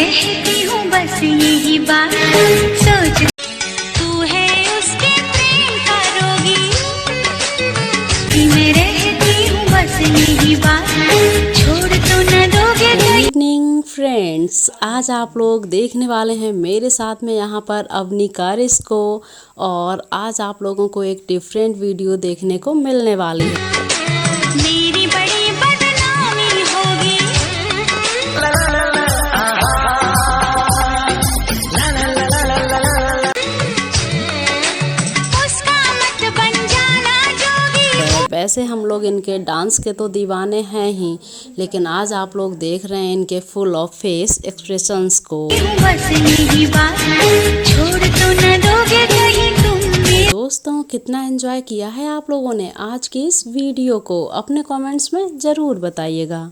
रहती हूँ बस यही बात सोच, तू है उसके प्रेम का रोगी, मैं रहती हूँ बस यही बात, छोड़ तो न दोगे कहीं। इवनिंग फ्रेंड्स, आज आप लोग देखने वाले हैं मेरे साथ में यहाँ पर अवनी कारिस को, और आज आप लोगों को एक डिफरेंट वीडियो देखने को मिलने वाली है। मेरी बड़ी बदनामी होगी, उसका मत बन जाना जोगी। वैसे हम लोग इनके डांस के तो दीवाने हैं ही, लेकिन आज आप लोग देख रहे हैं इनके फुल ऑफ फेस एक्सप्रेशंस को। बस यही बात, छोड़ तो न दोगे कहीं तुम भी। दोस्तों, कितना एंजॉय किया है आप लोगों ने आज की इस वीडियो को, अपने कमेंट्स में ज़रूर बताइएगा।